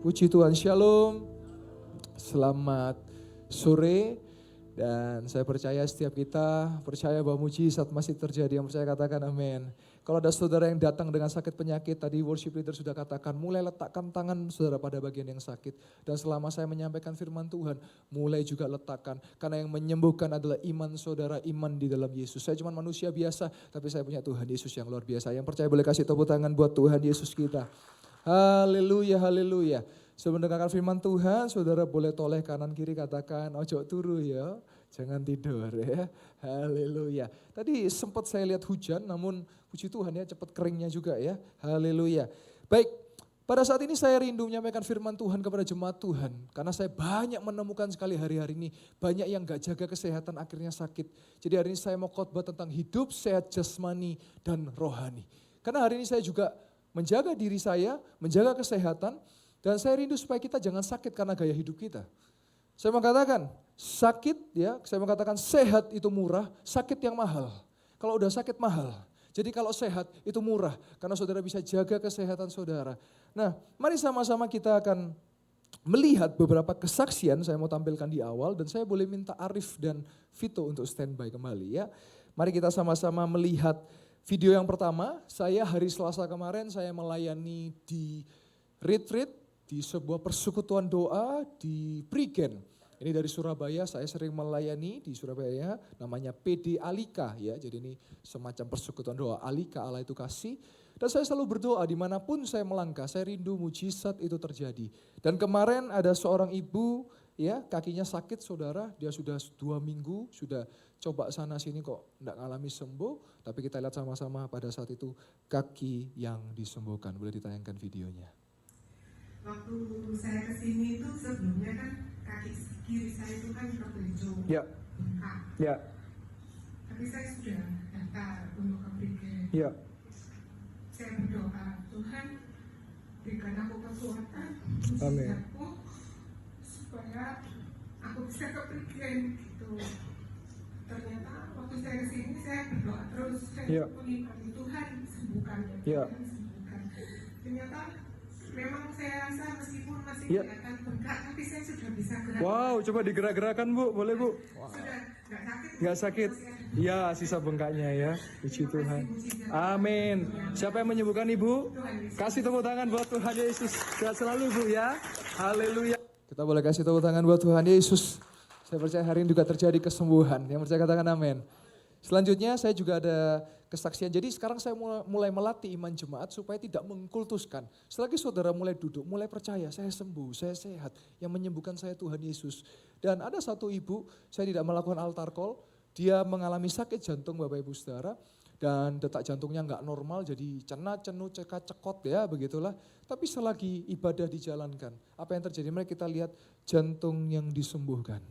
Puji Tuhan, Shalom. Selamat sore. Dan saya percaya setiap kita percaya bahwa mujizat masih terjadi. Yang percaya katakan amin. Kalau ada saudara yang datang dengan sakit penyakit, tadi worship leader sudah katakan, mulai letakkan tangan saudara pada bagian yang sakit. Dan selama saya menyampaikan firman Tuhan, mulai juga letakkan. Karena yang menyembuhkan adalah iman saudara, iman di dalam Yesus. Saya cuma manusia biasa, tapi saya punya Tuhan Yesus yang luar biasa. Yang percaya boleh kasih tepuk tangan buat Tuhan Yesus kita. Haleluya, haleluya. Sebelum mendengarkan firman Tuhan, saudara boleh toleh kanan kiri katakan, ojo turu ya, jangan tidur ya. Haleluya. Tadi sempat saya lihat hujan, namun puji Tuhan ya cepat keringnya juga ya. Haleluya. Baik, pada saat ini saya rindu menyampaikan firman Tuhan kepada jemaat Tuhan. Karena saya banyak menemukan sekali hari-hari ini, banyak yang gak jaga kesehatan akhirnya sakit. Jadi hari ini saya mau khotbah tentang hidup sehat jasmani dan rohani. Karena hari ini saya juga menjaga diri saya, menjaga kesehatan, dan saya rindu supaya kita jangan sakit karena gaya hidup kita. Saya mengatakan sakit ya, saya mengatakan sehat itu murah, sakit yang mahal. Kalau udah sakit mahal. Jadi kalau sehat itu murah, karena saudara bisa jaga kesehatan saudara. Nah, mari sama-sama kita akan melihat beberapa kesaksian saya mau tampilkan di awal, dan saya boleh minta Arif dan Vito untuk standby kembali ya. Mari kita sama-sama melihat video yang pertama. Saya hari Selasa kemarin saya melayani di retreat, di sebuah persekutuan doa di Prigen. Ini dari Surabaya, saya sering melayani di Surabaya, namanya PD Alika ya. Jadi ini semacam persekutuan doa Alika, Allah itu kasih. Dan saya selalu berdoa dimanapun saya melangkah, saya rindu mujizat itu terjadi. Dan kemarin ada seorang ibu ya, kakinya sakit saudara, dia sudah 2 minggu, sudah coba sana sini kok enggak ngalami sembuh. Tapi kita lihat sama-sama pada saat itu kaki yang disembuhkan. Boleh ditayangkan videonya. Waktu saya kesini itu sebelumnya kan kaki kiri saya itu kan kebenjol, Ya. bengkak. Ya. Tapi saya sudah daftar untuk ke Prigen. Ya. Saya berdoa, Tuhan berikan aku kekuatan, Amin. mujizatmu, supaya aku bisa ke Prigen gitu. Ternyata waktu saya kesini saya berdoa terus, saya mengimani Tuhan sembuhkan, Tuhan sembuhkan. Ternyata memang saya rasa meskipun masih kelihatan bengkak, tapi saya sudah bisa gerak. Wow, coba digerak-gerakan Bu, boleh Bu? Sudah nggak sakit. Nggak sakit? Ya, sisa bengkaknya ya. Puji Tuhan. Amin. Siapa yang menyembuhkan Ibu? Kasih tepuk tangan buat Tuhan Yesus. Sehat selalu Bu ya. Haleluya. Kita boleh kasih tepuk tangan buat Tuhan Yesus. Saya percaya hari ini juga terjadi kesembuhan. Yang percaya katakan amin. Selanjutnya saya juga ada kesaksian. Jadi sekarang saya mulai melatih iman jemaat supaya tidak mengkultuskan. Selagi saudara mulai duduk, mulai percaya, saya sembuh, saya sehat. Yang menyembuhkan saya Tuhan Yesus. Dan ada satu ibu, saya tidak melakukan altar call. Dia mengalami sakit jantung Bapak Ibu Saudara. Dan detak jantungnya nggak normal, jadi cenat, cenut, cekot ya begitulah. Tapi selagi ibadah dijalankan, apa yang terjadi? Mari kita lihat jantung yang disembuhkan.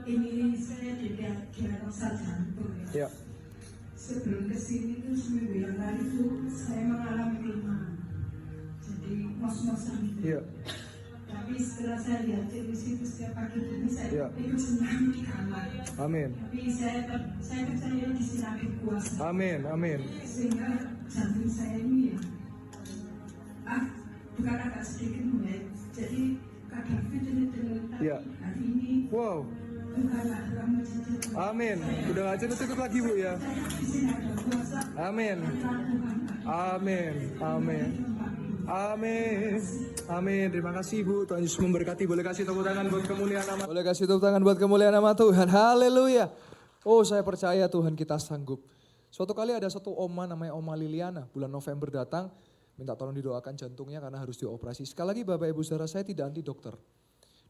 Ini saya diagnosa jantung ya. Sebelum kesini tuh seminggu yang lalu tuh saya mengalami kelemahan, jadi ngos-ngosan gitu. Tapi setelah saya lihat televisi itu setiap pagi ini saya ikut senang di kamar. Amin. Tapi saya percaya di sini ada kuasa. Amin, amin. Sehingga jantung saya ini ya, bukan agak sedikit membaik. Jadi kadang ini hari ini. Wow. Amin. Udah gak cenut-cenut lagi Bu ya. Amin. Amin. Amin. Amin. Amin. Terima kasih Bu. Tuhan Yesus memberkati. Boleh kasih tepuk tangan buat kemuliaan nama. Boleh kasih tepuk tangan buat kemuliaan nama Tuhan. Haleluya. Oh, saya percaya Tuhan kita sanggup. Suatu kali ada satu oma namanya Oma Liliana. Bulan November datang, minta tolong didoakan jantungnya karena harus dioperasi. Sekali lagi Bapak Ibu Saudara, saya tidak anti dokter.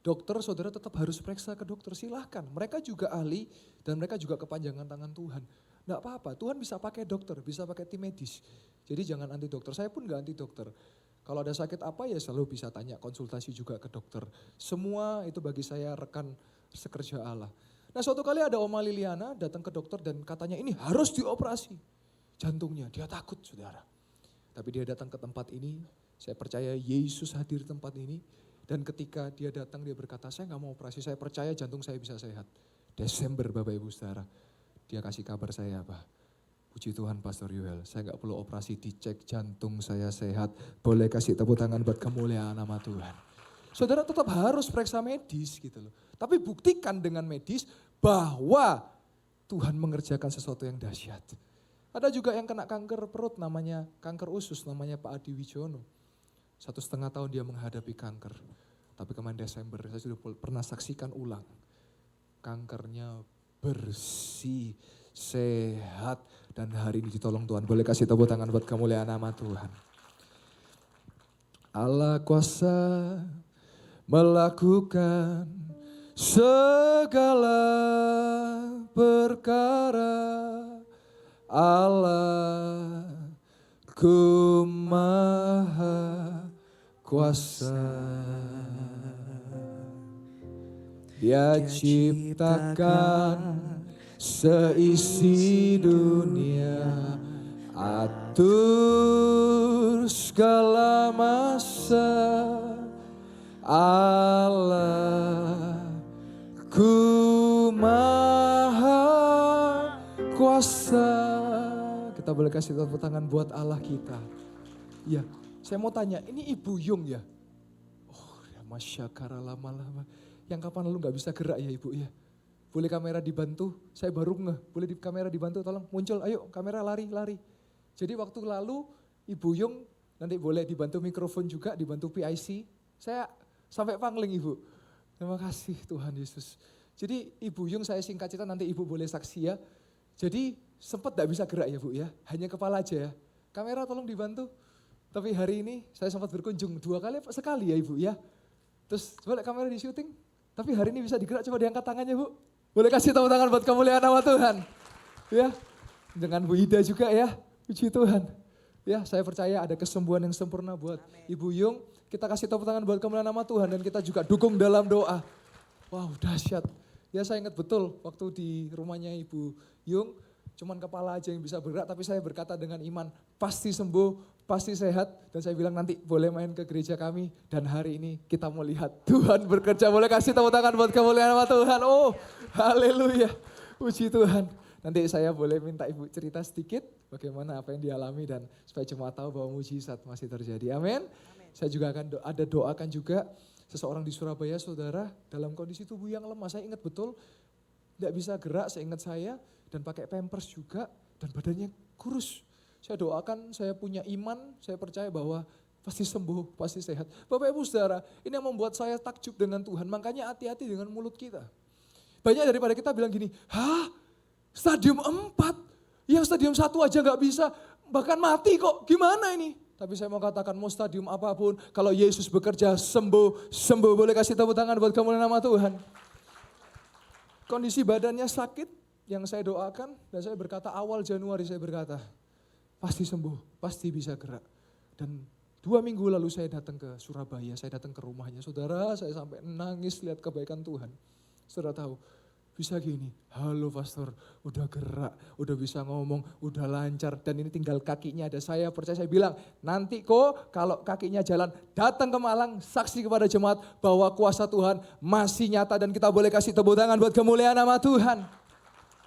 Dokter, saudara tetap harus periksa ke dokter, silahkan. Mereka juga ahli dan mereka juga kepanjangan tangan Tuhan. Enggak apa-apa, Tuhan bisa pakai dokter, bisa pakai tim medis. Jadi jangan anti dokter, saya pun enggak anti dokter. Kalau ada sakit apa ya selalu bisa tanya, konsultasi juga ke dokter. Semua itu bagi saya rekan sekerja Allah. Nah suatu kali ada Oma Liliana datang ke dokter dan katanya ini harus dioperasi jantungnya. Dia takut saudara. Tapi dia datang ke tempat ini, saya percaya Yesus hadir di tempat ini. Dan ketika dia datang dia berkata, saya gak mau operasi, saya percaya jantung saya bisa sehat. Desember Bapak Ibu Saudara, dia kasih kabar saya apa? Puji Tuhan Pastor Yuhel, saya gak perlu operasi dicek, jantung saya sehat. Boleh kasih tepuk tangan buat kemuliaan nama Tuhan. Saudara tetap harus periksa medis gitu loh. Tapi buktikan dengan medis bahwa Tuhan mengerjakan sesuatu yang dahsyat. Ada juga yang kena kanker perut namanya kanker usus, namanya Pak Adi Wijono. 1,5 tahun dia menghadapi kanker. Tapi kemarin Desember saya sudah pernah saksikan ulang. Kankernya bersih, sehat, dan hari ini ditolong Tuhan. Boleh kasih tepuk tangan buat kemuliaan nama Tuhan. Allah kuasa melakukan segala perkara. Allah ku maha kuasa. Dia ciptakan seisi dunia, atur segala masa. Allah ku maha kuasa. Kita boleh kasih tepuk tangan buat Allah kita. Ya, saya mau tanya, ini Ibu Yung ya? Oh ya masyakara lama-lama. Yang kapan lalu gak bisa gerak ya Ibu ya? Boleh kamera dibantu? Saya baru ngeh, boleh kamera dibantu tolong muncul, ayo kamera lari. Jadi waktu lalu Ibu Yung nanti boleh dibantu mikrofon juga, dibantu PIC. Saya sampai pangling Ibu. Terima kasih Tuhan Yesus. Jadi Ibu Yung saya singkat cerita nanti Ibu boleh saksi ya. Jadi sempat gak bisa gerak ya Bu ya, hanya kepala aja ya. Kamera tolong dibantu. Tapi hari ini saya sempat berkunjung 2 kali sekali ya Ibu ya. Terus coba kamera di syuting. Tapi hari ini bisa digerak, coba diangkat tangannya Bu. Boleh kasih tepuk tangan buat kemuliaan nama Tuhan. Ya, dengan Bu Ida juga ya, puji Tuhan. Ya, saya percaya ada kesembuhan yang sempurna buat Ibu Yung. Kita kasih tepuk tangan buat kemuliaan nama Tuhan dan kita juga dukung dalam doa. Wow, dahsyat. Ya saya ingat betul waktu di rumahnya Ibu Yung, cuman kepala aja yang bisa bergerak, tapi saya berkata dengan iman, pasti sembuh, pasti sehat. Dan saya bilang nanti boleh main ke gereja kami. Dan hari ini kita mau lihat Tuhan bekerja. Boleh kasih tepuk tangan buat kemuliaan nama Tuhan. Oh, haleluya. Puji Tuhan. Nanti saya boleh minta Ibu cerita sedikit bagaimana apa yang dialami dan supaya jemaat tahu bahwa mujizat masih terjadi. Amin. Saya juga akan doakan juga seseorang di Surabaya saudara dalam kondisi tubuh yang lemah. Saya ingat betul tidak bisa gerak seingat saya dan pakai pampers juga dan badannya kurus. Saya doakan, saya punya iman, saya percaya bahwa pasti sembuh, pasti sehat. Bapak Ibu Saudara, ini yang membuat saya takjub dengan Tuhan. Makanya hati-hati dengan mulut kita. Banyak daripada kita bilang gini, stadium 4, yang stadium 1 aja gak bisa, bahkan mati kok, gimana ini? Tapi saya mau katakan mau stadium apapun, kalau Yesus bekerja sembuh. Boleh kasih tepuk tangan buat kemuliaan nama Tuhan. Kondisi badannya sakit, yang saya doakan, dan saya berkata awal Januari saya berkata, pasti sembuh, pasti bisa gerak. Dan 2 minggu lalu saya datang ke Surabaya, saya datang ke rumahnya. Saudara, saya sampai nangis lihat kebaikan Tuhan. Saudara tahu, bisa gini, halo pastor, udah gerak, udah bisa ngomong, udah lancar. Dan ini tinggal kakinya ada, saya percaya, saya bilang, nanti kok kalau kakinya jalan, datang ke Malang, saksi kepada jemaat bahwa kuasa Tuhan masih nyata. Dan kita boleh kasih tepuk tangan buat kemuliaan nama Tuhan.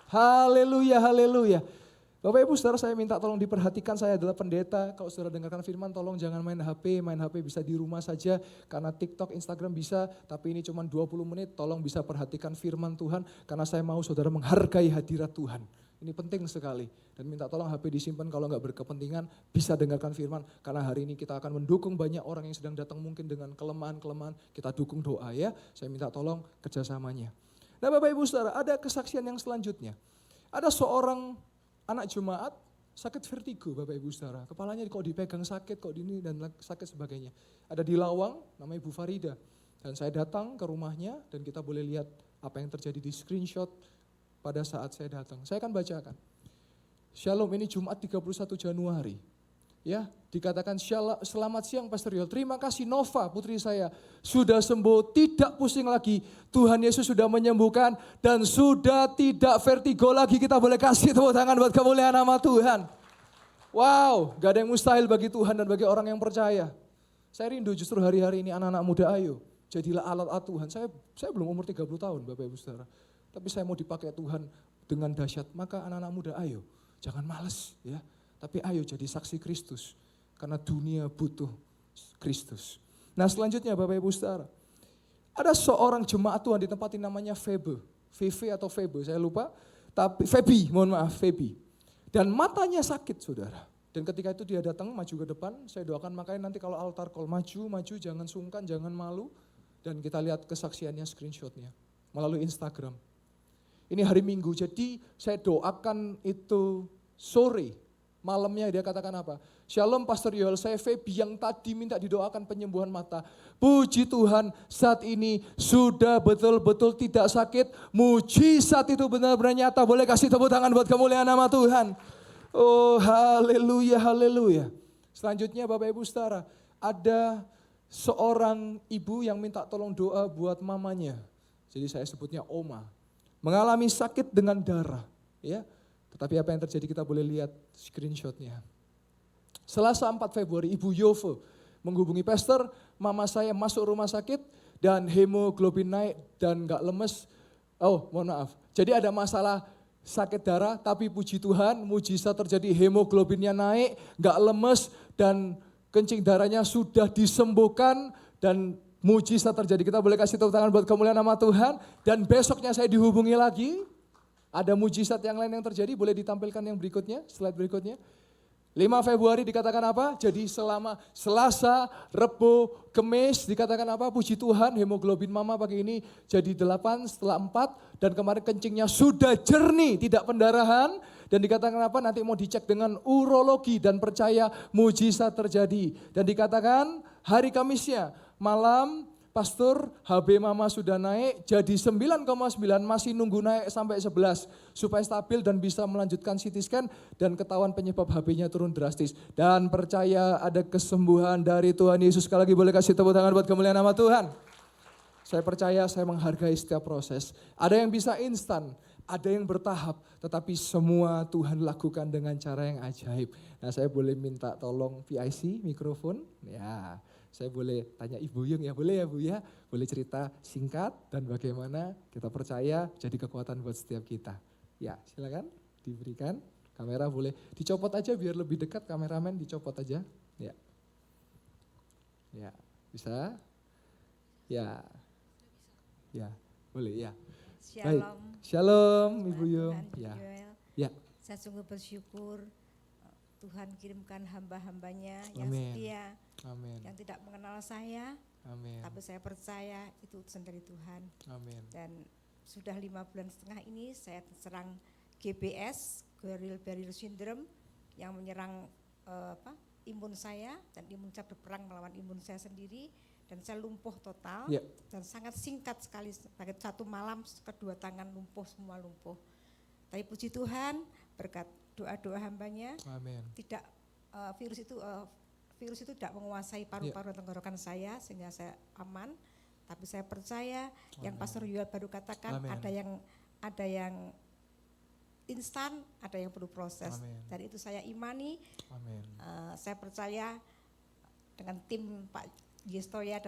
Haleluya, haleluya. Bapak Ibu Saudara, saya minta tolong diperhatikan, saya adalah pendeta. Kalau saudara dengarkan firman, tolong jangan main HP bisa di rumah saja. Karena TikTok, Instagram bisa, tapi ini cuma 20 menit. Tolong bisa perhatikan firman Tuhan, karena saya mau saudara menghargai hadirat Tuhan. Ini penting sekali. Dan minta tolong HP disimpan kalau nggak berkepentingan, bisa dengarkan firman. Karena hari ini kita akan mendukung banyak orang yang sedang datang mungkin dengan kelemahan-kelemahan. Kita dukung doa ya, saya minta tolong kerjasamanya. Nah Bapak Ibu Saudara, ada kesaksian yang selanjutnya. Ada seorang anak jemaat sakit vertigo Bapak Ibu Saudara. Kepalanya kok dipegang sakit, kok ini dan sakit sebagainya. Ada di Lawang, namanya Ibu Farida. Dan saya datang ke rumahnya dan kita boleh lihat apa yang terjadi di screenshot pada saat saya datang. Saya akan bacakan. Shalom, ini Jumat 31 Januari. Ya, dikatakan selamat siang Pastor Yol. Terima kasih Nova putri saya sudah sembuh, tidak pusing lagi. Tuhan Yesus sudah menyembuhkan dan sudah tidak vertigo lagi. Kita boleh kasih tepuk tangan buat kemuliaan nama Tuhan. Wow, gak ada yang mustahil bagi Tuhan dan bagi orang yang percaya. Saya rindu justru hari-hari ini anak-anak muda, ayo jadilah alat Tuhan. Saya belum umur 30 tahun Bapak Ibu Saudara. Tapi saya mau dipakai Tuhan dengan dahsyat. Maka anak-anak muda ayo Jangan males ya. Tapi ayo jadi saksi Kristus. Karena dunia butuh Kristus. Nah selanjutnya Bapak Ibu Saudara. Ada seorang jemaat Tuhan di tempat ini namanya Febe. Febe atau Febe, saya lupa. Tapi Feby. Dan matanya sakit saudara. Dan ketika itu dia datang maju ke depan. Saya doakan makanya nanti kalau altar call maju jangan sungkan, jangan malu. Dan kita lihat kesaksiannya, screenshotnya melalui Instagram. Ini hari Minggu, jadi saya doakan itu sore. Malamnya dia katakan apa? Shalom Pastor Yoel, saya Feby yang tadi minta didoakan penyembuhan mata. Puji Tuhan saat ini sudah betul-betul tidak sakit. Mujizat itu benar-benar nyata. Boleh kasih tepuk tangan buat kemuliaan nama Tuhan. Oh haleluya, haleluya. Selanjutnya Bapak Ibu Saudara, ada seorang ibu yang minta tolong doa buat mamanya. Jadi saya sebutnya Oma. Mengalami sakit dengan darah. Ya. Tetapi apa yang terjadi kita boleh lihat screenshotnya. Selasa 4 Februari Ibu Yove menghubungi pastor, mama saya masuk rumah sakit dan hemoglobin naik dan gak lemes. Oh mohon maaf, jadi ada masalah sakit darah tapi puji Tuhan mujizat terjadi, hemoglobinnya naik, gak lemes dan kencing darahnya sudah disembuhkan dan mujizat terjadi. Kita boleh kasih tepuk tangan buat kemuliaan nama Tuhan. Dan besoknya saya dihubungi lagi. Ada mujizat yang lain yang terjadi, boleh ditampilkan yang berikutnya, slide berikutnya. 5 Februari dikatakan apa? Jadi selama Selasa, Rebo, Kemis dikatakan apa? Puji Tuhan hemoglobin mama pagi ini jadi 8 setelah 4. Dan kemarin kencingnya sudah jernih, tidak pendarahan. Dan dikatakan apa? Nanti mau dicek dengan urologi dan percaya mujizat terjadi. Dan dikatakan hari Kamisnya malam Pastor, HB mama sudah naik jadi 9,9, masih nunggu naik sampai 11 supaya stabil dan bisa melanjutkan CT scan dan ketahuan penyebab HB-nya turun drastis. Dan percaya ada kesembuhan dari Tuhan Yesus. Sekali lagi boleh kasih tepuk tangan buat kemuliaan nama Tuhan. Saya percaya, saya menghargai setiap proses. Ada yang bisa instan, ada yang bertahap, tetapi semua Tuhan lakukan dengan cara yang ajaib. Nah saya boleh minta tolong PIC, mikrofon, ya. Saya boleh tanya Ibu Yung ya, boleh ya Bu ya, boleh cerita singkat dan bagaimana kita percaya jadi kekuatan buat setiap kita. Ya silakan diberikan, kamera boleh dicopot aja biar lebih dekat, kameramen dicopot aja. Ya, ya bisa, ya, ya boleh ya. Shalom. Baik. Shalom Ibu Yung. Ya. Ya. Saya sungguh bersyukur Tuhan kirimkan hamba-hambanya yang Amin. setia, Amin. yang tidak mengenal saya, Amin. tapi saya percaya itu utusan dari Tuhan. Amin. Dan sudah 5 bulan setengah ini saya terserang GBS, Guerrilla Syndrome, yang menyerang imun saya, dan imun saya berperang melawan imun saya sendiri, dan saya lumpuh total, dan sangat singkat sekali, pakai 1 malam kedua tangan lumpuh, semua lumpuh. Tapi puji Tuhan berkat doa-doa hambanya, Amin. tidak virus itu tidak menguasai paru-paru dan tenggorokan saya sehingga saya aman. Tapi saya percaya yang Pastor Yoel baru katakan, Amin. ada yang instan, ada yang perlu proses. Amin. Dan itu saya imani. Amin. Saya percaya dengan tim Pak Yestoya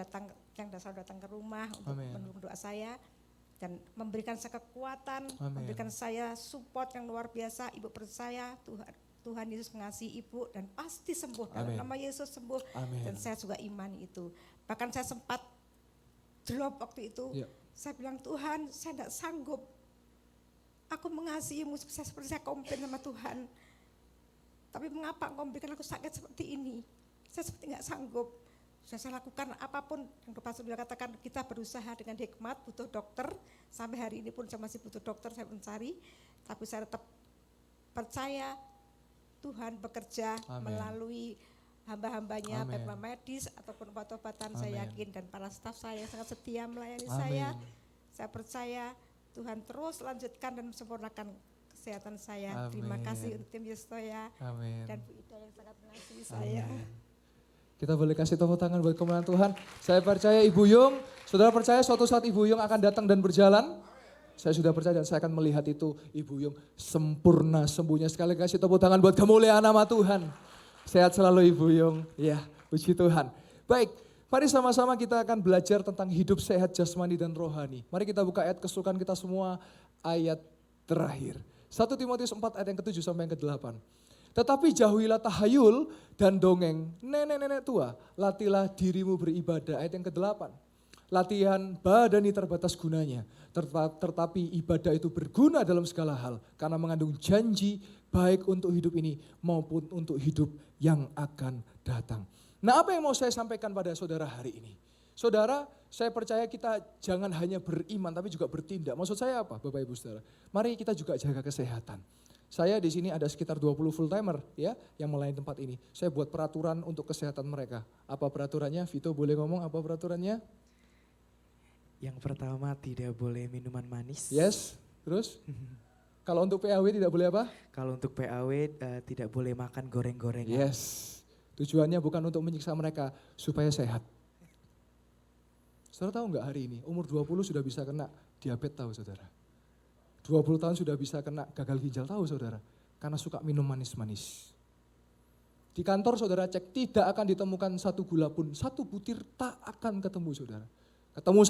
yang datang ke rumah untuk mendukung doa saya dan memberikan saya kekuatan, memberikan saya support yang luar biasa. Ibu percaya Tuhan Yesus mengasihi ibu dan pasti sembuh. Dalam nama Yesus sembuh. Amin. Dan saya juga imani itu. Bahkan saya sempat drop waktu itu. Saya bilang, Tuhan saya tidak sanggup. Aku mengasihimu, saya seperti saya komplain sama Tuhan. Tapi mengapa engkau memberikan aku sakit seperti ini? Saya seperti tidak sanggup. Saya lakukan apapun yang Pastor Yoel katakan, kita berusaha dengan hikmat, butuh dokter. Sampai hari ini pun saya masih butuh dokter, saya mencari. Tapi saya tetap percaya Tuhan bekerja melalui hamba-hambanya, baik medis ataupun obat-obatan. Saya yakin dan para staf saya yang sangat setia melayani saya. Saya percaya Tuhan terus lanjutkan dan sempurnakan kesehatan saya. Terima kasih untuk tim Yestoya dan Bu Ida yang sangat mengasihi saya. Kita boleh kasih tepuk tangan buat kemuliaan Tuhan. Saya percaya Ibu Yung, saudara percaya suatu saat Ibu Yung akan datang dan berjalan? Saya sudah percaya dan saya akan melihat itu Ibu Yung sempurna sembuhnya. Sekali kasih tepuk tangan buat kemuliaan nama Tuhan. Sehat selalu Ibu Yung. Ya, puji Tuhan. Baik, mari sama-sama kita akan belajar tentang hidup sehat jasmani dan rohani. Mari kita buka ayat kesukaan kita semua, ayat terakhir. 1 Timotius 4 ayat yang ke-7 sampai yang ke-8. Tetapi jauhilah tahayul dan dongeng nenek-nenek tua. Latihlah dirimu beribadah. Ayat yang ke-8. Latihan badani terbatas gunanya. Tetapi ibadah itu berguna dalam segala hal. Karena mengandung janji baik untuk hidup ini maupun untuk hidup yang akan datang. Nah, apa yang mau saya sampaikan pada saudara hari ini? Saudara, saya percaya kita jangan hanya beriman tapi juga bertindak. Maksud saya apa Bapak Ibu Saudara? Mari kita juga jaga kesehatan. Saya di sini ada sekitar 20 full timer ya yang melayani tempat ini. Saya buat peraturan untuk kesehatan mereka. Apa peraturannya? Vito boleh ngomong apa peraturannya? Yang pertama tidak boleh minuman manis. Yes, terus? Kalau untuk PAW tidak boleh apa? Kalau untuk PAW tidak boleh makan goreng-gorengan. Yes, tujuannya bukan untuk menyiksa mereka supaya sehat. Saudara tahu nggak hari ini umur 20 sudah bisa kena diabetes tahu saudara? 20 tahun sudah bisa kena gagal ginjal tahu saudara? Karena suka minum manis-manis. Di kantor saudara cek tidak akan ditemukan satu gula pun, satu butir tak akan ketemu saudara. Ketemu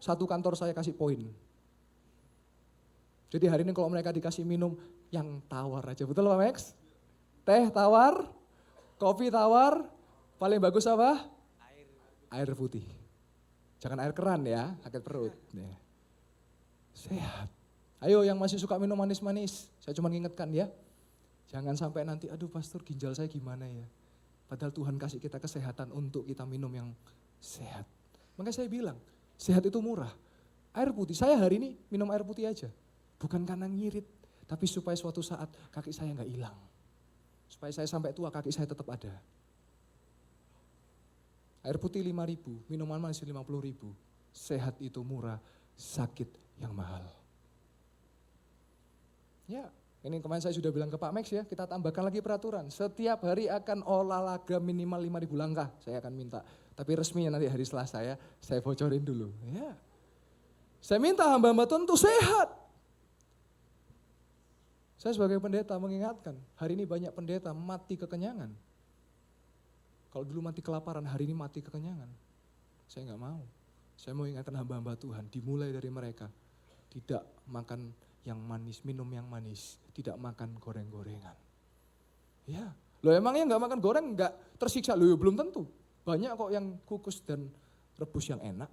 satu kantor saya kasih poin. Jadi hari ini kalau mereka dikasih minum yang tawar aja, betul Pak Max? Teh tawar, kopi tawar, paling bagus apa? Air putih. Jangan air keran ya, sakit perut. Sehat. Ayo yang masih suka minum manis-manis, saya cuma ngingetkan ya. Jangan sampai nanti, aduh pastor ginjal saya gimana ya. Padahal Tuhan kasih kita kesehatan untuk kita minum yang sehat. Makanya saya bilang, sehat itu murah. Air putih, saya hari ini minum air putih aja. Bukan karena ngirit, tapi supaya suatu saat kaki saya nggak hilang. Supaya saya sampai tua kaki saya tetap ada. Air putih 5.000, minuman manis 50.000. Sehat itu murah, sakit yang mahal. Ya, ini kemarin saya sudah bilang ke Pak Max ya, kita tambahkan lagi peraturan. Setiap hari akan olahraga minimal 5.000 langkah, saya akan minta. Tapi resminya nanti hari Selasa ya, saya bocorin dulu. Ya. Saya minta hamba-hamba Tuhan untuk sehat. Saya sebagai pendeta mengingatkan, hari ini banyak pendeta mati kekenyangan. Kalau dulu mati kelaparan, hari ini mati kekenyangan. Saya nggak mau. Saya mau ingatkan hamba-hamba Tuhan, dimulai dari mereka. Tidak makan yang manis, minum yang manis, tidak makan goreng-gorengan. Ya, loh emangnya nggak makan goreng nggak tersiksa? Loh belum tentu. Banyak kok yang kukus dan rebus yang enak.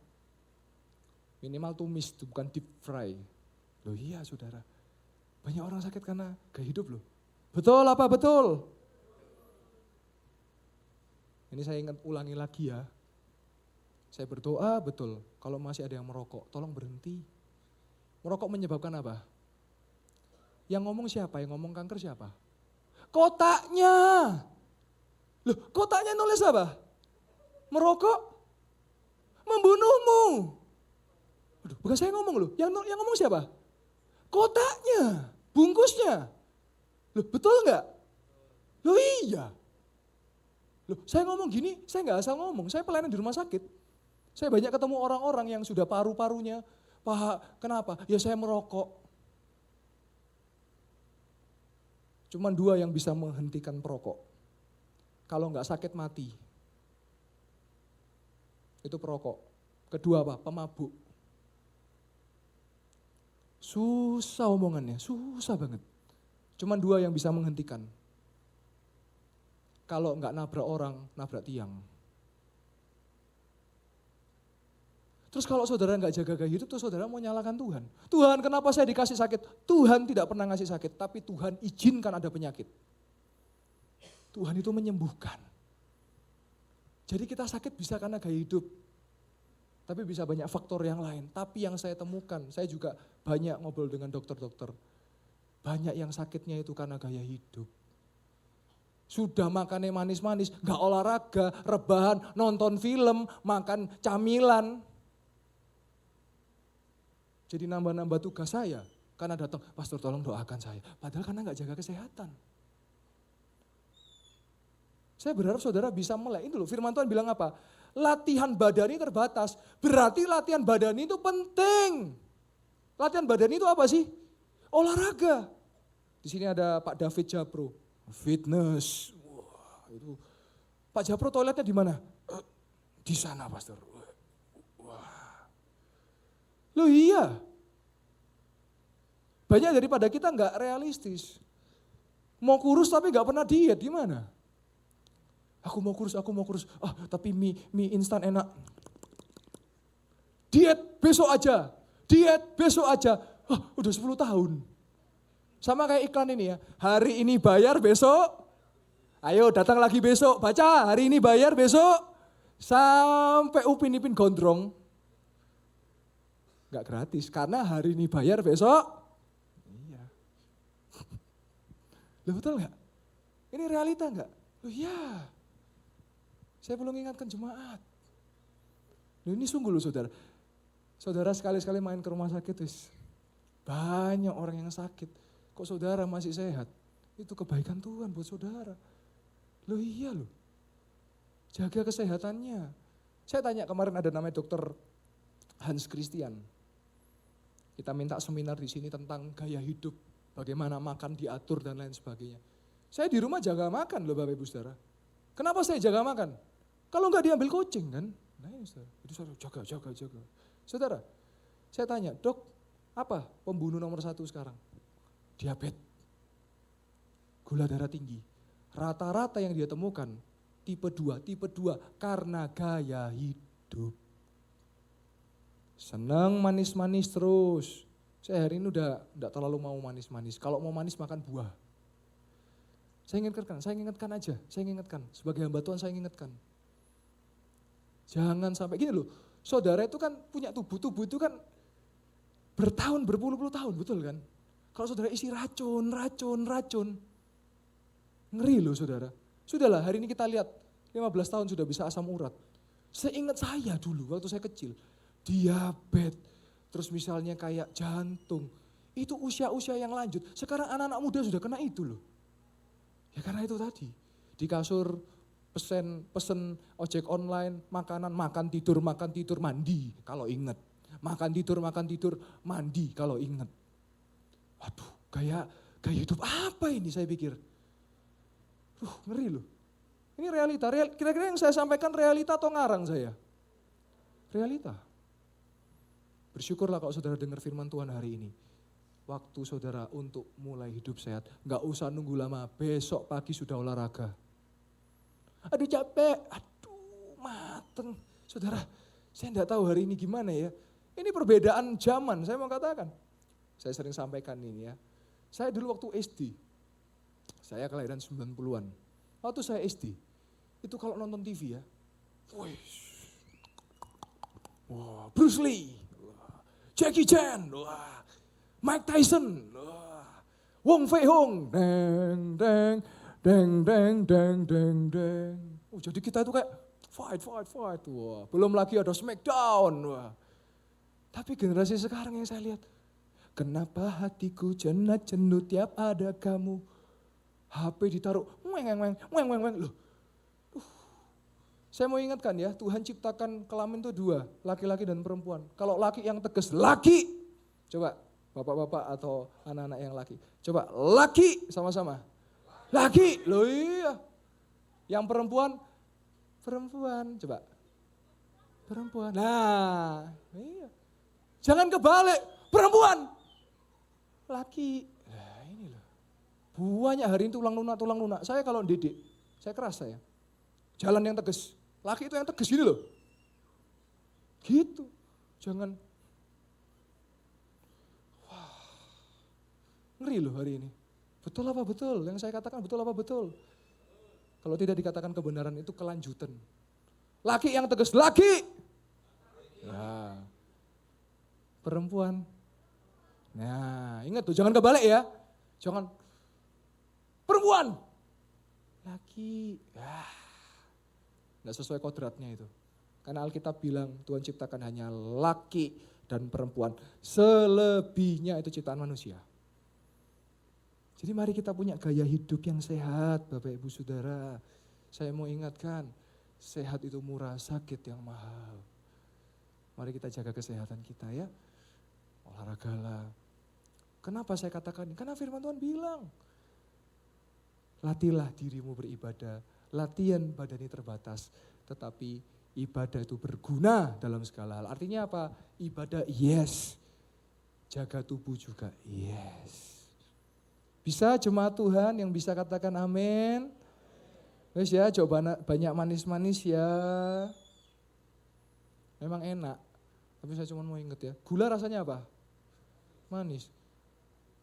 Minimal tumis, bukan deep fry. Loh iya saudara, banyak orang sakit karena gaya hidup loh. Betul apa betul? Ini saya ingat ulangi lagi ya. Saya berdoa betul, kalau masih ada yang merokok, tolong berhenti. Merokok menyebabkan apa? Yang ngomong siapa? Yang ngomong kanker siapa? Kotaknya. Loh, kotaknya nulis apa? Merokok membunuhmu. Aduh, bukan saya ngomong loh, yang ngomong siapa? Kotaknya, bungkusnya. Loh, betul enggak? Loh iya. Loh, saya ngomong gini, saya enggak asal ngomong, saya pelayanan di rumah sakit. Saya banyak ketemu orang-orang yang sudah paru-parunya, Pak, kenapa? Ya saya merokok. Cuman 2 yang bisa menghentikan perokok. Kalau enggak sakit mati. Itu perokok. Kedua apa? Pemabuk. Susah omongannya, susah banget. Cuman 2 yang bisa menghentikan. Kalau enggak nabrak orang, nabrak tiang. Terus kalau saudara enggak jaga gaya hidup, tuh saudara mau nyalakan Tuhan. Tuhan kenapa saya dikasih sakit? Tuhan tidak pernah ngasih sakit, tapi Tuhan izinkan ada penyakit. Tuhan itu menyembuhkan. Jadi kita sakit bisa karena gaya hidup. Tapi bisa banyak faktor yang lain. Tapi yang saya temukan, saya juga banyak ngobrol dengan dokter-dokter. Banyak yang sakitnya itu karena gaya hidup. Sudah makannya manis-manis, gak olahraga, rebahan, nonton film, makan camilan. Jadi nambah-nambah tugas saya. Karena datang, pastor tolong doakan saya. Padahal karena gak jaga kesehatan. Saya berharap saudara bisa melek. Ini loh, firman Tuhan bilang apa? Latihan badani terbatas. Berarti latihan badani itu penting. Latihan badani itu apa sih? Olahraga. Di sini ada Pak David Japro. Fitness. Wah, itu. Pak Japro toiletnya di mana? Di sana, pastor. Wah. Loh iya. Banyak daripada kita nggak realistis. Mau kurus tapi nggak pernah diet, gimana? Aku mau kurus. Tapi mie instan enak. Diet besok aja. Udah 10 tahun. Sama kayak iklan ini ya. Hari ini bayar besok. Ayo datang lagi besok. Baca hari ini bayar besok. Sampai Upin Ipin gondrong. Gak gratis karena hari ini bayar besok. Iya. Loh betul gak? Ini realita gak? Loh iya. Saya belum ingatkan jemaat. Loh ini sungguh loh saudara. Saudara sekali-sekali main ke rumah sakit, banyak orang yang sakit. Kok saudara masih sehat? Itu kebaikan Tuhan buat saudara. Loh iya loh. Jaga kesehatannya. Saya tanya kemarin ada namanya dokter Hans Christian. Kita minta seminar di sini tentang gaya hidup. Bagaimana makan diatur dan lain sebagainya. Saya di rumah jaga makan loh Bapak Ibu Saudara. Kenapa saya jaga makan? Kalau enggak diambil kucing kan? Nah ini saudara, itu saya jaga. Saudara, saya tanya, dok, apa pembunuh nomor 1 sekarang? Diabetes, gula darah tinggi. Rata-rata yang dia temukan tipe 2 karena gaya hidup. Senang manis-manis terus. Saya hari ini udah enggak terlalu mau manis-manis. Kalau mau manis makan buah. Saya ingatkan. Sebagai hamba Tuhan saya ingatkan. Jangan sampai gini loh, saudara itu kan punya tubuh itu kan bertahun, berpuluh-puluh tahun, betul kan? Kalau saudara isi racun. Ngeri loh saudara. Sudahlah hari ini kita lihat, 15 tahun sudah bisa asam urat. Seingat saya dulu waktu saya kecil, diabetes, terus misalnya kayak jantung, itu usia-usia yang lanjut. Sekarang anak-anak muda sudah kena itu loh. Ya karena itu tadi, di kasur pesen ojek online, makanan, makan tidur, mandi kalau inget. Makan tidur, mandi kalau inget. Waduh, gaya hidup apa ini saya pikir. Ngeri loh. Ini realita, kira-kira yang saya sampaikan realita atau ngarang saya? Realita. Bersyukurlah kalau saudara dengar firman Tuhan hari ini. Waktu saudara untuk mulai hidup sehat, gak usah nunggu lama, besok pagi sudah olahraga. Aduh capek, mateng. Saudara, saya enggak tahu hari ini gimana ya. Ini perbedaan zaman, saya mau katakan. Saya sering sampaikan ini ya. Saya dulu waktu SD, saya kelahiran 90-an. Waktu saya SD, itu kalau nonton TV ya, Bruce Lee, Jackie Chan, Mike Tyson, Wong Fei Hung, deng. Jadi kita itu kayak fight. Wah, belum lagi ada Smackdown. Wah. Tapi generasi sekarang yang saya lihat, kenapa hatiku jenuh tiap ada kamu? HP ditaruh, weng. Loh. Saya mau ingatkan ya, Tuhan ciptakan kelamin itu 2, laki-laki dan perempuan. Kalau laki yang tegas, laki. Coba bapak-bapak atau anak-anak yang laki. Coba laki sama-sama. Laki, loh iya. Yang perempuan, coba. Perempuan, nah iya. Jangan kebalik, perempuan, laki. Nah ini loh. Banyak hari ini tulang lunak. Saya kalau didik, saya keras saya. Jalan yang tegas, laki itu yang tegas gini loh. Gitu, jangan. Wah, ngeri loh hari ini. Betul apa betul? Yang saya katakan betul apa betul? Kalau tidak dikatakan kebenaran itu kelanjutan. Laki yang tegas, laki. Ya. Perempuan. Nah, ingat tuh jangan kebalik ya. Jangan perempuan. Laki. Nggak sesuai kodratnya itu. Karena Alkitab bilang Tuhan ciptakan hanya laki dan perempuan. Selebihnya itu ciptaan manusia. Jadi mari kita punya gaya hidup yang sehat, Bapak Ibu Saudara. Saya mau ingatkan, sehat itu murah, sakit yang mahal. Mari kita jaga kesehatan kita ya. Olahragalah. Kenapa saya katakan ini? Karena firman Tuhan bilang, latihlah dirimu beribadah, latihan badani terbatas, tetapi ibadah itu berguna dalam segala hal. Artinya apa? Ibadah yes. jaga tubuh juga. Yes. Bisa jemaat Tuhan yang bisa katakan amin? Wes ya, coba banyak manis-manis ya. Memang enak, tapi saya cuma mau inget ya. Gula rasanya apa? Manis.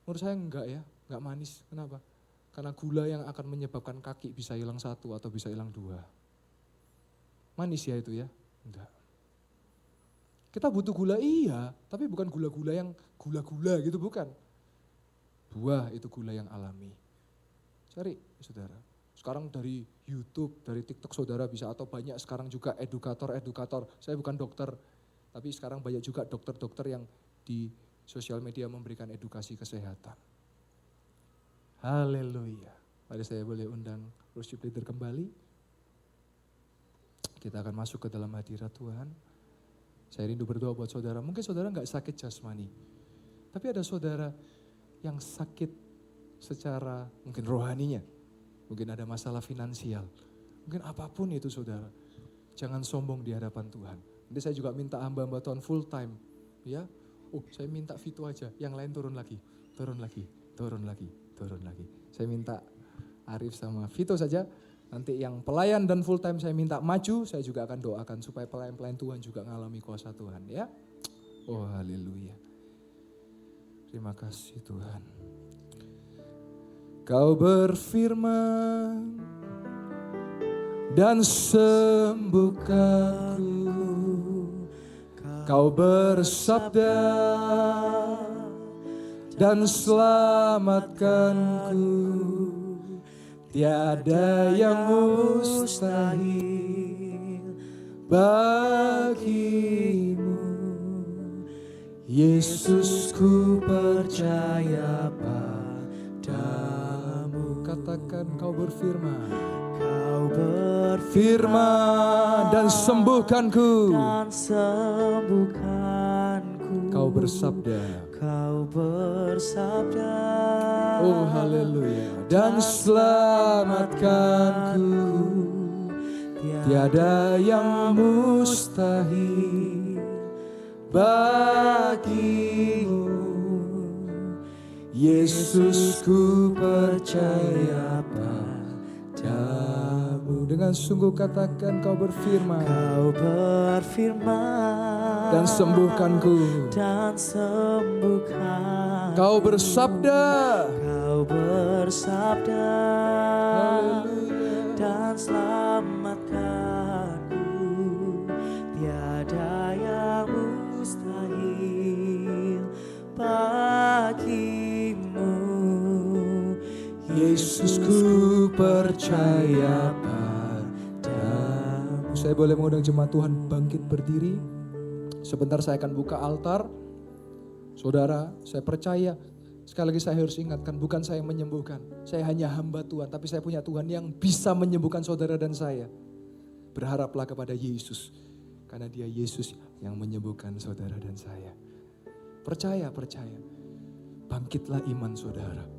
Menurut saya enggak ya, enggak manis. Kenapa? Karena gula yang akan menyebabkan kaki bisa hilang 1 atau bisa hilang 2. Manis ya itu ya? Enggak. Kita butuh gula iya, tapi bukan gula-gula yang gula-gula gitu, bukan. Buah itu gula yang alami. Cari saudara. Sekarang dari YouTube, dari TikTok saudara bisa, atau banyak sekarang juga edukator-edukator. Saya bukan dokter, tapi sekarang banyak juga dokter-dokter yang di sosial media memberikan edukasi kesehatan. Haleluya. Mari saya boleh undang worship leader kembali. Kita akan masuk ke dalam hadirat Tuhan. Saya rindu berdoa buat saudara. Mungkin saudara gak sakit jasmani, tapi ada saudara yang sakit secara mungkin rohaninya. Mungkin ada masalah finansial. Mungkin apapun itu saudara. Jangan sombong di hadapan Tuhan. Nanti saya juga minta hamba-hamba Tuhan full time. Ya, saya minta Vito aja. Yang lain turun lagi, turun lagi, turun lagi, turun lagi. Saya minta Arif sama Vito saja. Nanti yang pelayan dan full time saya minta maju. Saya juga akan doakan supaya pelayan-pelayan Tuhan juga mengalami kuasa Tuhan. Ya, oh haleluya. Terima kasih Tuhan. Kau berfirman dan sembuhkanku. Kau bersabda dan selamatkanku. Tiada yang mustahil bagimu. Yesus, ku percaya padamu. Katakan kau berfirman. Kau berfirman dan sembuhkanku. Dan sembuhkanku. Kau bersabda. Kau bersabda. Oh haleluya. Dan selamatkanku. Tiada yang mustahil bagimu. Yesus, ku percaya padamu. Dengan sungguh katakan kau berfirman. Kau berfirman dan sembuhkanku. Dan sembuhkan. Kau bersabda. Kau bersabda. Haleluya. Dan selamatkanku. Tiada yang mustahil bagimu. Yesus, ku percaya padamu. Saya boleh mengundang jemaat Tuhan bangkit berdiri. Sebentar saya akan buka altar. Saudara, saya percaya. Sekali lagi saya harus ingatkan, bukan saya menyembuhkan. Saya hanya hamba Tuhan, tapi saya punya Tuhan yang bisa menyembuhkan saudara dan saya. Berharaplah kepada Yesus, karena Dia Yesus yang menyembuhkan saudara dan saya. Percaya. Bangkitlah iman saudara.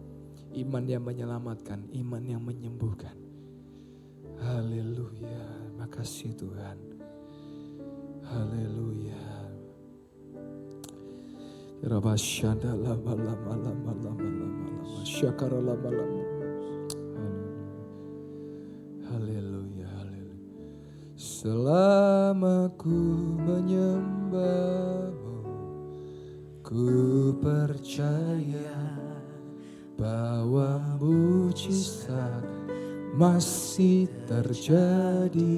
Iman yang menyelamatkan, iman yang menyembuhkan. Haleluya, makasih Tuhan. Haleluya. Rabasyanda lama. Syakara lama. Haleluya. Selama ku menyembahmu, ku percaya bahwa mujizat masih terjadi.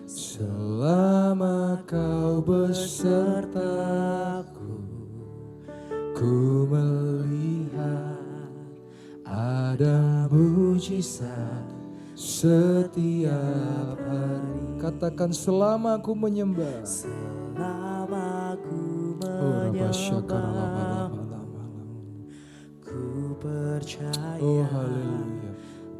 Selama kau besertaku, ku melihat ada mujizat setiap hari. Katakan selama ku menyembah. Selama ku menyembah, ku percaya. Oh haleluya.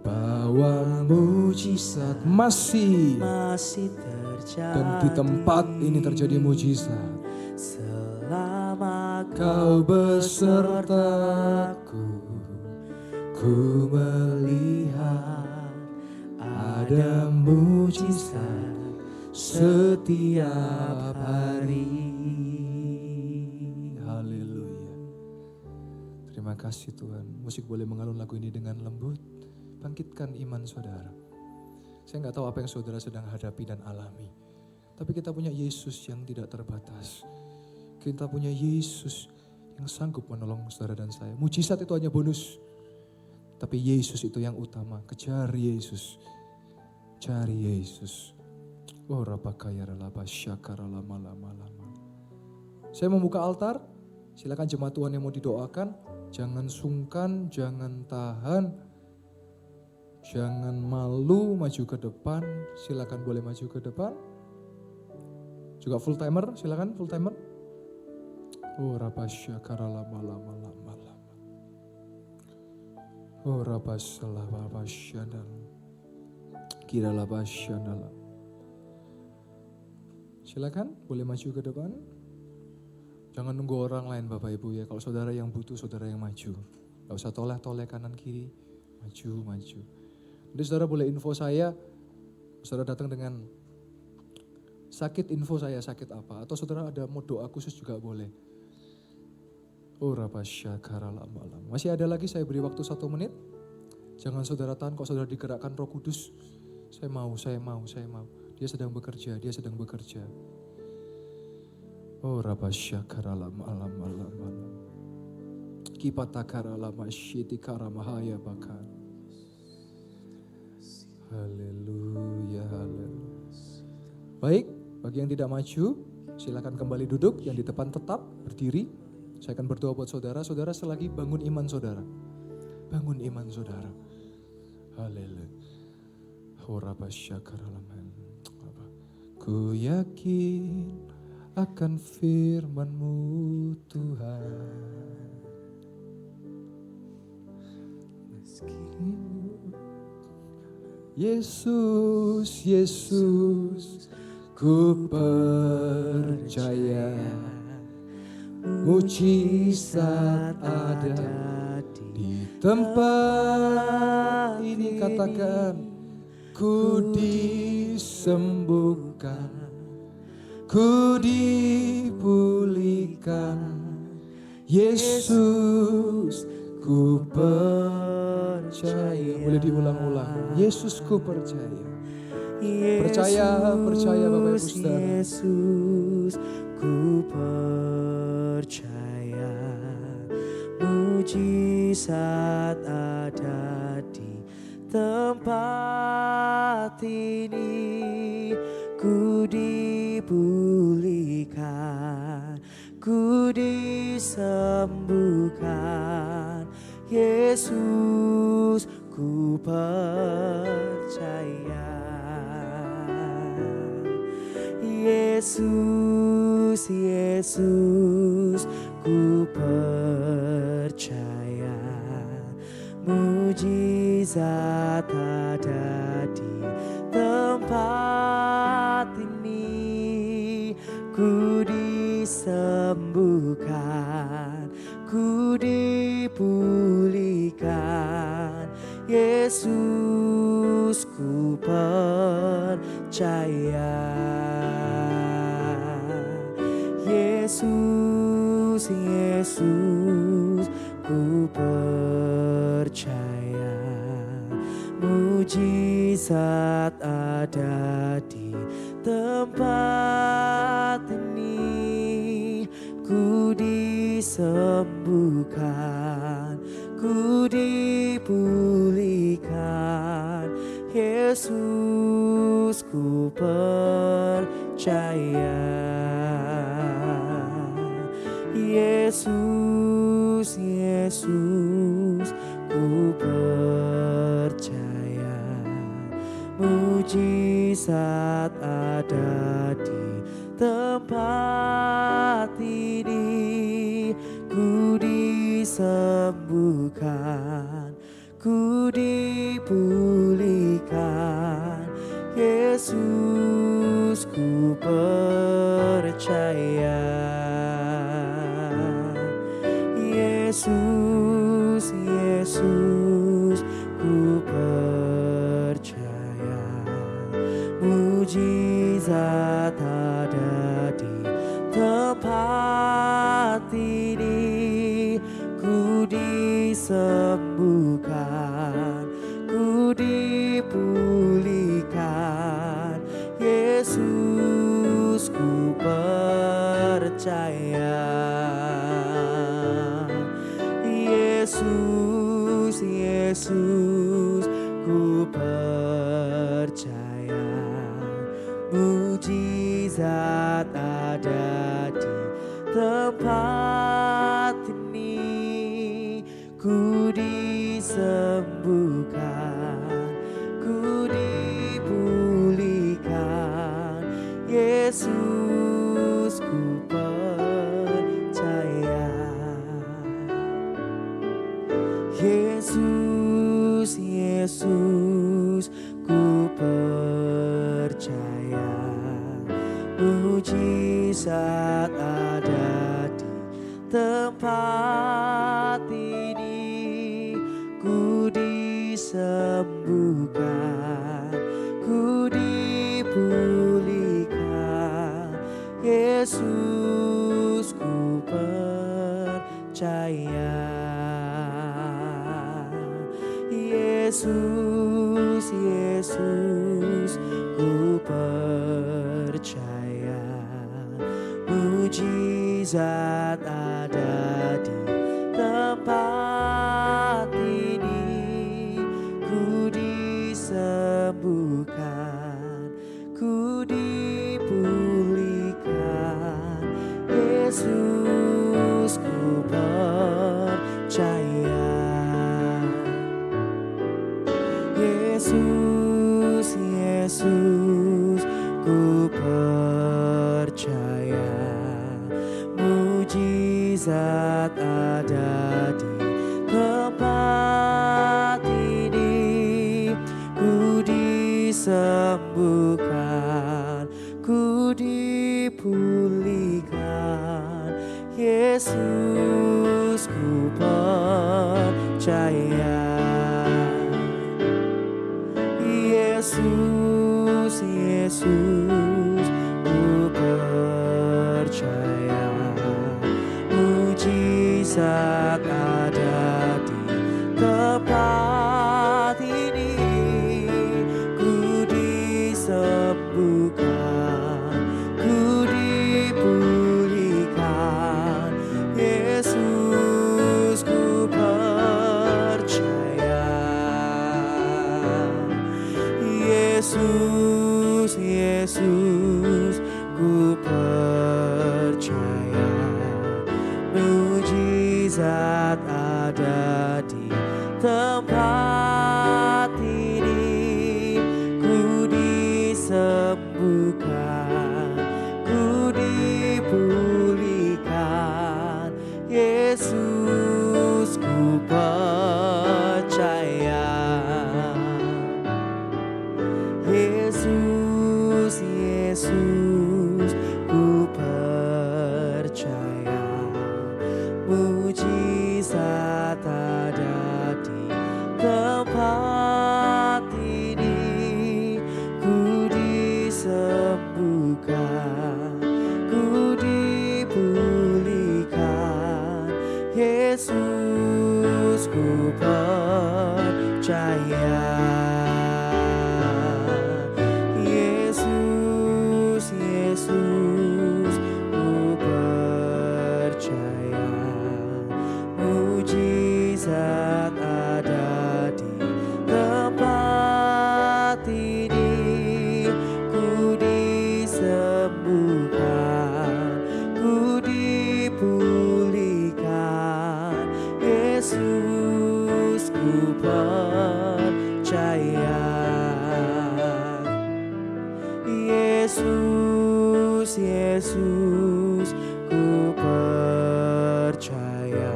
Bahwa mujizat masih terjadi. Dan di tempat ini terjadi mujizat. Selama kau besertaku, ku melihat ada mujizat setiap hari. Terima kasih Tuhan. Musik boleh mengalun lagu ini dengan lembut. Bangkitkan iman saudara. Saya nggak tahu apa yang saudara sedang hadapi dan alami. Tapi kita punya Yesus yang tidak terbatas. Kita punya Yesus yang sanggup menolong saudara dan saya. Mujizat itu hanya bonus. Tapi Yesus itu yang utama. Kejar Yesus. Cari Yesus. Oh rapakaya ralaba syakara lama. Saya membuka altar. Silakan jemaat Tuhan yang mau didoakan. Jangan sungkan, jangan tahan. Jangan malu, maju ke depan. Silakan boleh maju ke depan. Juga full timer, silakan full timer. Oh rabasya karala lama. Oh rabasya labasya kira labasya dalam. Silakan boleh maju ke depan. Jangan nunggu orang lain Bapak Ibu ya. Kalau saudara yang butuh, saudara yang maju. Gak usah toleh-toleh kanan kiri. Maju. Jadi saudara boleh info saya. Saudara datang dengan sakit, info saya sakit apa. Atau saudara ada mau doa khusus juga boleh. Oh rabasya karala malam. Masih ada lagi, saya beri waktu 1 menit. Jangan saudara tahan, kok saudara digerakkan Roh Kudus. Saya mau. Dia sedang bekerja. Oh rabasya karala malam. Kipata karala masyiti karamahaya bakar. Haleluya. Baik, bagi yang tidak maju, silakan kembali duduk. Yang di depan tetap berdiri. Saya akan berdoa buat saudara. Saudara selagi bangun iman saudara. Haleluya. Horabasya karalaman. Ku yakin akan firman-Mu Tuhan. Yesus, ku percaya mujizat ada di tempat ini. Katakan, ku disembuhkan, ku dipulihkan. Yesus, ku percaya. Boleh diulang-ulang. Yesus, ku percaya. Percaya Bapak Ibu Saudara. Yesus, ku percaya mujizat ada di tempat ini. Ku dipulihkan, ku disembuhkan. Yesus, ku percaya. Yesus, ku percaya mujizat ada di tempat ini. Ku disembuhkan, ku dipulihkan. Yesus, ku percaya. Yesus, ku percaya mujizat ada di tempat ini. Ku disembuhkan, ku dipulihkan. Yesus, ku percaya. Yesus, ku percaya mujizat ada di tempat ini. Ku disembuhkan, ku dipulihkan. Yesus, ku percaya. Yesus, ku percaya mujizat ada di tempat ini. Ku di percaya. Yesus, Yesus, ku percaya. Mujizat ada di tempat ini. Ku disembuhkan, ku dipulihkan. Yesus, ku percaya. Yesus, Yesus, ku percaya. Mujizat ada di tempat ini. Ku disembuhkan, ku dipulihkan. Yesus, ku percaya. Yesus, Yesus, ku percaya. Mujizat ada di tempat ini. Ku disembuhkan, ku dipulihkan. Yesus, ku percaya. Yesus, Yesus, ku percaya. Mujizat ada di tempat ini. Ku disembuhkan, ku dipulihkan. Yesus, ku percaya. Yesus, Yesus, ku percaya. Mujizat ada di tempat ini. Ku disembuhkan, ku dipulihkan. Yesus, ku percaya. Yesus, Yesus, ku percaya. Mujizat ada di tempat ini. Ku disembuhkan, ku dipulihkan. Yesus, ku percaya. Yesus, Yesus, ku percaya. Mujizat ada di tempat ini. Ku disembuhkan, ku dipulihkan. Yesus, ku percaya. Yesus, Yesus, ku percaya. Mujizat ada di tempat ini. Ku disembuhkan, ku dipulihkan. Yesus, ku percaya. Yesus, Yesus, ku percaya.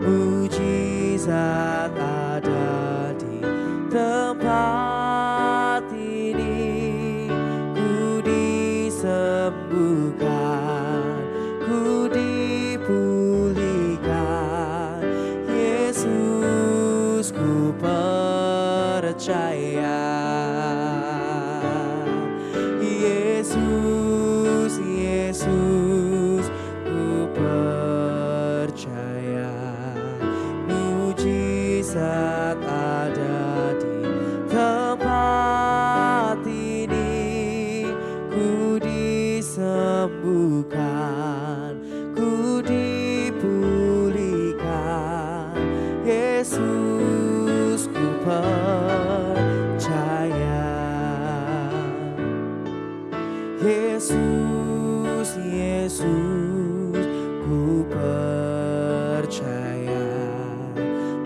Mujizat ada di tempat ini. Ku disembuhkan, ku dipulihkan. Yesus, ku percaya. Yesus, Yesus, ku percaya. Mujizat ada di tempat ini. Ku disembuhkan, Yesus, Yesus, ku percaya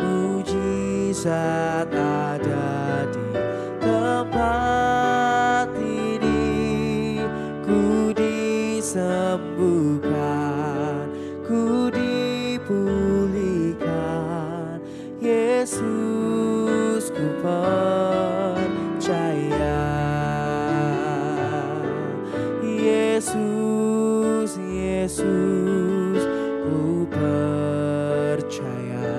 mujizat ada di tempat ini. Ku disembuhkan, ku dipulihkan. Yesus, ku percaya. Yesus, Yesus, ku percaya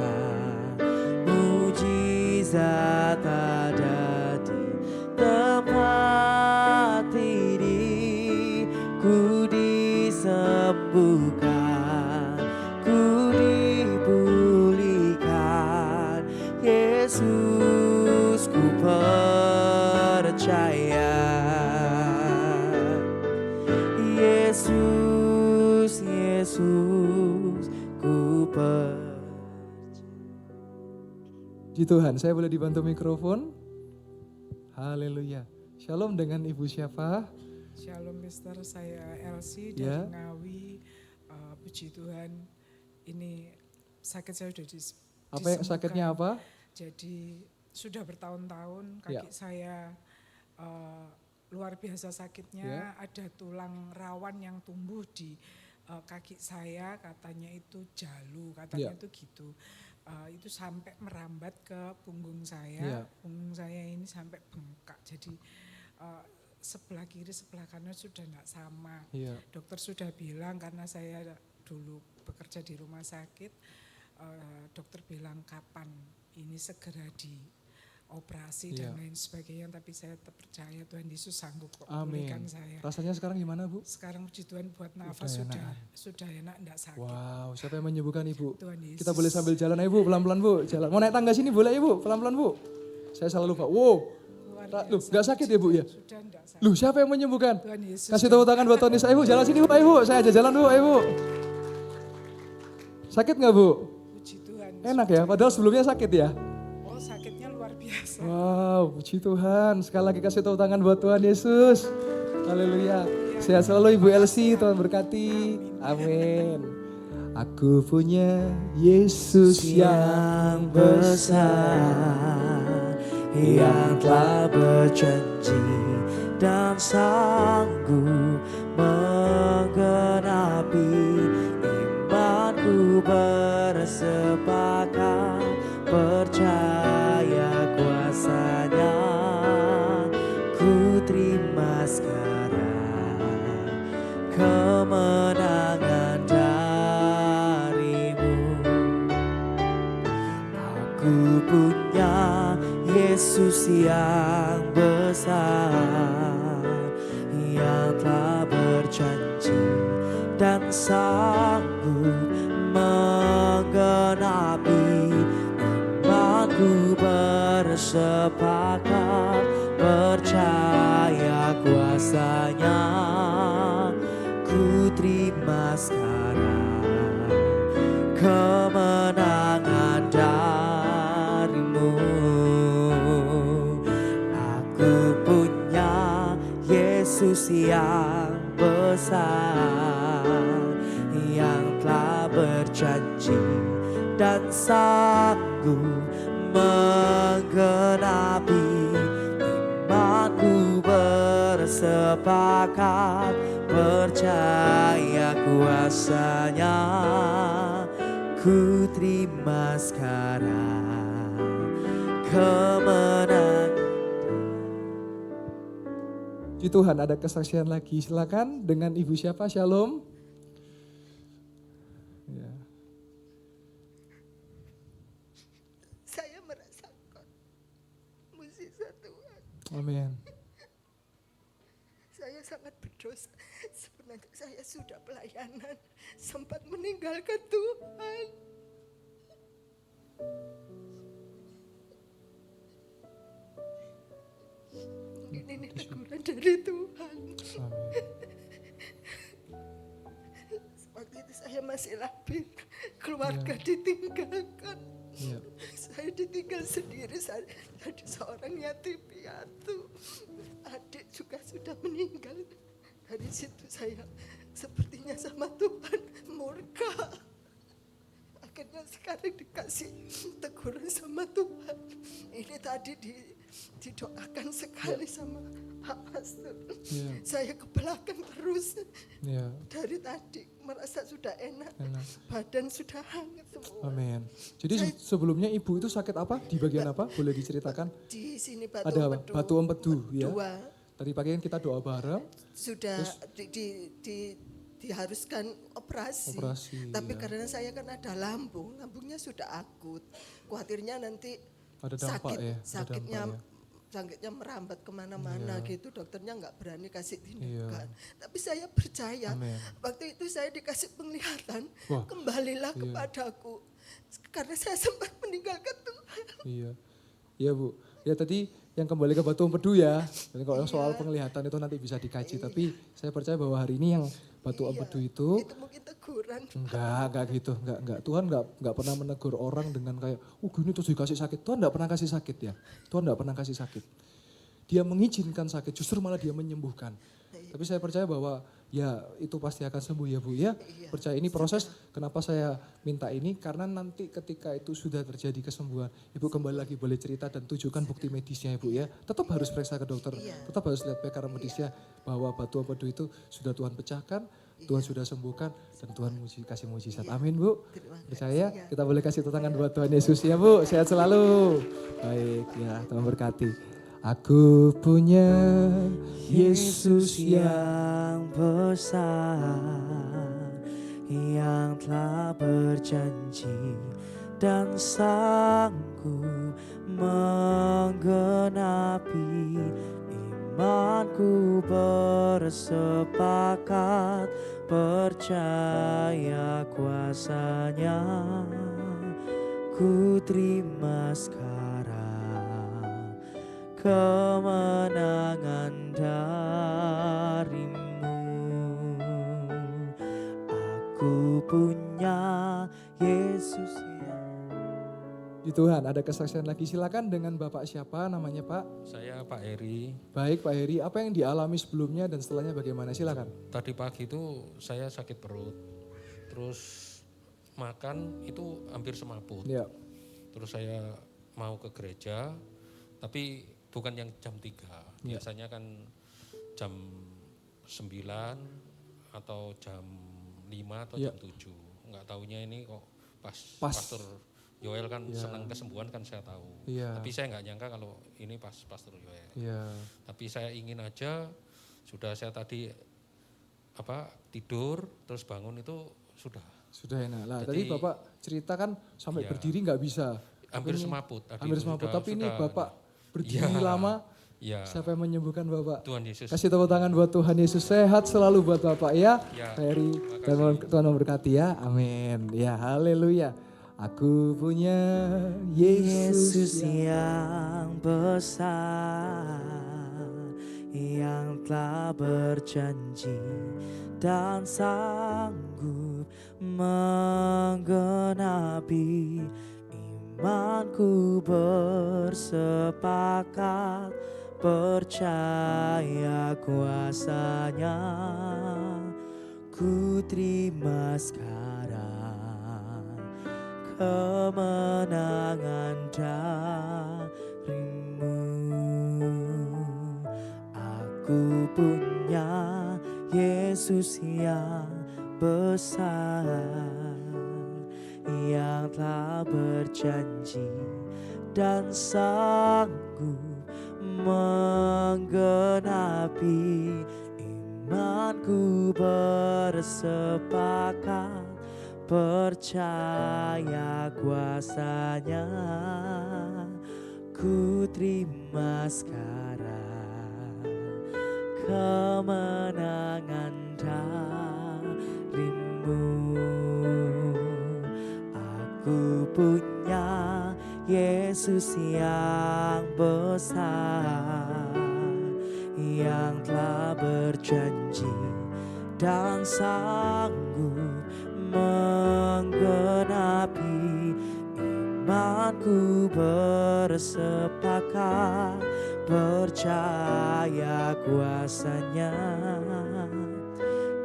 mujizat ada di tempat ini. Ku disembuhkan, ku dipulihkan. Yesus, ku percaya. Yesus, Yesus, ku percaya. Puji Tuhan, saya boleh dibantu mikrofon? Haleluya. Shalom, dengan Ibu siapa? Shalom Mister, saya Elsie Ya. dari Ngawi. Puji Tuhan, ini sakit saya sudah Apa yang sakitnya apa? Jadi sudah bertahun-tahun Ya. kaki saya luar biasa sakitnya. Ada tulang rawan yang tumbuh di kaki saya, katanya itu jalu, katanya itu gitu. Itu sampai merambat ke punggung saya. Punggung saya ini sampai bengkak. Jadi sebelah kiri, sebelah kanan sudah tidak sama. Dokter sudah bilang, karena saya dulu bekerja di rumah sakit, dokter bilang kapan ini segera dioperasi dan lain sebagainya. Tapi saya tetap percaya Tuhan Yesus sanggup kok pulihkan saya. Rasanya sekarang gimana, Bu? Sekarang puji Tuhan buat nafas sudah enak, tidak sakit. Wow, siapa yang menyembuhkan Ibu? Tuhan Yesus. Kita boleh sambil jalan aja, Bu, pelan-pelan, Bu. Jalan. Mau naik tangga sini boleh, Ibu, pelan-pelan, Bu. Saya selalu lupa. Wow. Loh, gak sakit ya, Bu ya? Sudah tidak sakit. Loh, siapa yang menyembuhkan? Tuhan Yesus. Kasih tepuk tangan buat Tuhan Yesus. Ayo, Bu, jalan sini, Bu. Ayo, Bu. Saya aja jalan, Bu. Ayo, Bu. Sakit gak, Bu? Puji Tuhan. Enak ya, padahal sebelumnya sakit ya? Oh, sakitnya luar biasa. Wow, puji Tuhan. Sekali lagi kasih tepuk tangan buat Tuhan Yesus. Haleluya. Sehat selalu Ibu Elsie, Tuhan berkati. Amin. Aku punya Yesus yang besar, yang telah berjanji dan sanggup menggenapi. Imanku bersepakat, percaya kuasanya. Ku terima sekarang kemenangan darimu. Aku punya Yesus yang besar, yang telah berjanji dan sanggup menggenapi. Imanku bersepakat, percaya kuasanya. Ku terima sekarang kemenangan darimu. Aku punya Yesus yang besar, yang telah berjanji dan sanggup menggenapi. Imanku bersepakat, percaya kuasanya. Ku terima sekarang kemenangan. Puji Tuhan, ada kesaksian lagi. Silakan dengan Ibu siapa? Shalom. Ya. Saya merasakan mujizat Tuhan. Amin. Saya sangat berdosa. Sebenarnya saya sudah pelayanan, sempat meninggalkan Tuhan. Mungkin ini teguran dari Tuhan. Waktu itu saya masih labil, keluarga ditinggalkan. Saya ditinggal sendiri, saya jadi seorang yatim piatu. Adik juga sudah meninggal. saya sepertinya sama Tuhan murka. Akhirnya sekarang dikasih teguran sama Tuhan. Ini tadi didoakan sekali sama Pak Pastor. Saya ke belakang terus. Dari tadi merasa sudah enak. Badan sudah hangat semua. Amin. Jadi sebelumnya ibu itu sakit apa? Di bagian apa? Boleh diceritakan? Di sini batu ada empedu. Batu empedu ya. Dua. Tadi pagi kan kita doa bareng. Sudah diharuskan operasi. Tapi karena saya kan ada lambungnya sudah akut. Khawatirnya nanti ada dampak sakitnya merambat kemana-mana gitu. Dokternya nggak berani kasih tindakan. Tapi saya percaya. Waktu itu saya dikasih penglihatan. Kembalilah kepadaku. Karena saya sempat meninggalkan Tuhan. Iya Bu. Ya tadi yang kembali ke batu empedu ya. Jadi kalau soal penglihatan itu nanti bisa dikaji. Tapi saya percaya bahwa hari ini yang batu empedu itu mungkin teguran. Enggak gitu. Enggak. Tuhan enggak pernah menegur orang dengan kayak, gini terus dikasih sakit. Tuhan enggak pernah kasih sakit ya. Tuhan enggak pernah kasih sakit. Dia mengizinkan sakit, justru malah dia menyembuhkan. Tapi saya percaya bahwa ya itu pasti akan sembuh ya Bu ya. Percaya ini proses, kenapa saya minta ini, karena nanti ketika itu sudah terjadi kesembuhan, Ibu kembali lagi boleh cerita dan tunjukkan bukti medisnya Ibu ya. Tetap harus periksa ke dokter, tetap harus lihat perkara medisnya bahwa batu empedu itu sudah Tuhan pecahkan, Tuhan sudah sembuhkan dan Tuhan kasih mujizat. Amin Bu. Percaya kita boleh kasih tangan buat Tuhan Yesus ya Bu. Sehat selalu. Baik ya, Tuhan berkati. Aku punya Yesus yang besar, yang telah berjanji dan sanggup menggenapi imanku, bersepakat percaya kuasa-Nya, ku terima sekarang kemenangan darimu. Aku punya Yesus yang... Tuhan, ada kesaksian lagi, silakan dengan Bapak siapa namanya Pak? Saya Pak Heri. Baik Pak Heri, apa yang dialami sebelumnya dan setelahnya bagaimana? Silakan. Tadi pagi itu saya sakit perut, terus makan itu hampir semaput. Terus saya mau ke gereja, tapi bukan yang jam 3, biasanya kan jam 9 atau jam 5 atau jam 7. Enggak taunya ini kok pas. Pastor Yoel kan senang kesembuhan kan saya tahu. Tapi saya enggak nyangka kalau ini pas Pastor Yoel. Tapi saya ingin aja, sudah saya tadi tidur terus bangun itu sudah enak. Lah tadi Bapak cerita kan sampai berdiri enggak bisa. Hampir semaput. Tapi ini Bapak berdiri lama, siapa yang menyembuhkan Bapak? Tuhan Yesus. Kasih tepuk tangan buat Tuhan Yesus, sehat selalu buat Bapak ya. Heri, dan Tuhan memberkati ya, amin. Ya, haleluya. Aku punya Yesus yang besar, yang telah berjanji dan sanggup menggenapi imanku, bersepakat percaya kuasa-Nya, ku terima sekarang kemenangan darimu. Aku punya Yesus yang besar, yang telah berjanji dan sanggup menggenapi imanku, bersepakat percaya kuasa-Nya, ku terima sekarang kemenangan darimu. Aku punya Yesus yang besar, yang telah berjanji dan sanggup menggenapi imanku, bersepakat percaya kuasa-Nya,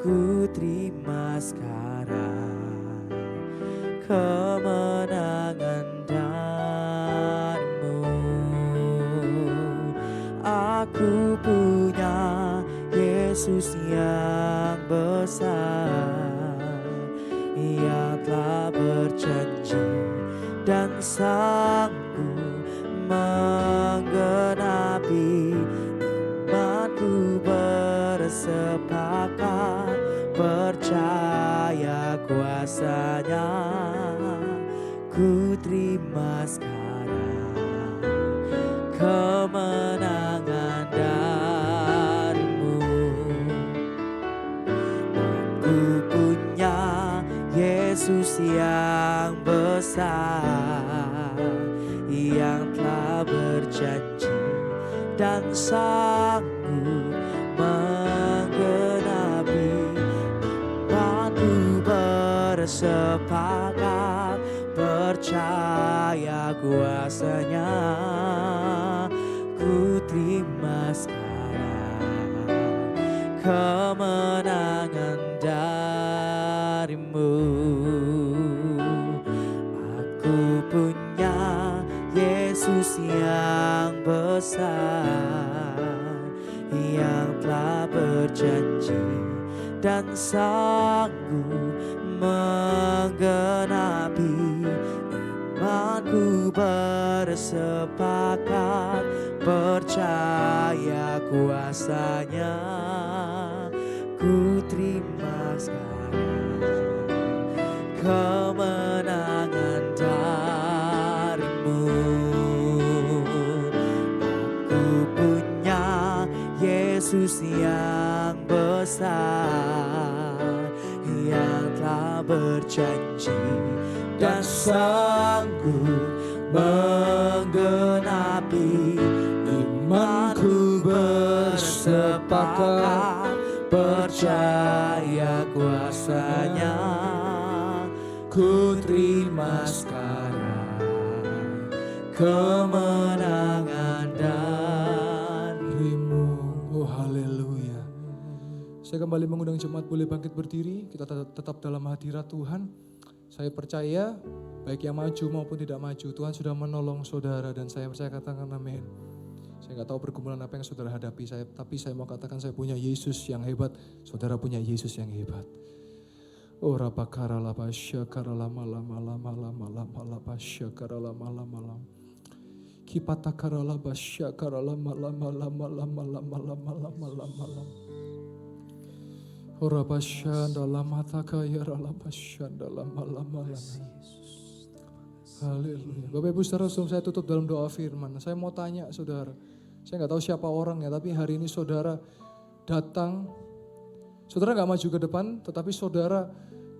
ku terima sekarang kemenangan darimu. Aku punya Yesus yang besar, Ia telah berjanji dan sanggup menggenapi. Imanku bersepakat percaya kuasa-Nya. Ku terima sekarang kemenangan darimu. Aku punya Yesus yang besar, yang telah berjanji dan sanggup menggenapi. Imanku bersepakat percaya kuasa-Nya. Ku terima sekarang kemenangan darimu. Aku punya Yesus yang besar, yang telah berjanji dan sanggup menggenapi. Imanku bersepakat percaya kuasa-Nya. Ku terima sekarang kemenangan darimu. Aku punya Yesus yang besar, yang telah berjanji dan sanggup menggenapi. Imanku bersepakat percaya kuasa-Nya. Ku terima sekarang kemenangan darimu. Oh haleluya. Saya kembali mengundang jemaat boleh bangkit berdiri. Kita tetap dalam hadirat Tuhan. Saya percaya baik yang maju maupun tidak maju, Tuhan sudah menolong saudara, dan saya percaya katakan amin. Saya nggak tahu pergumulan apa yang saudara hadapi, tapi saya mau katakan saya punya Yesus yang hebat, saudara punya Yesus yang hebat. Oh rapakara lapasya karalama lama lama lama lama lapasya karalama lama lama. Kipata karalabasya karalama lama lama lama lama lama lama lama lama. Ora pasyanda lama takaya rala pasyanda lama lama lama. Haleluya. Bapak Ibu saudara, sebelum saya tutup dalam doa firman, saya mau tanya saudara. Saya nggak tahu siapa orangnya, tapi hari ini saudara datang. Saudara nggak maju ke depan, tetapi saudara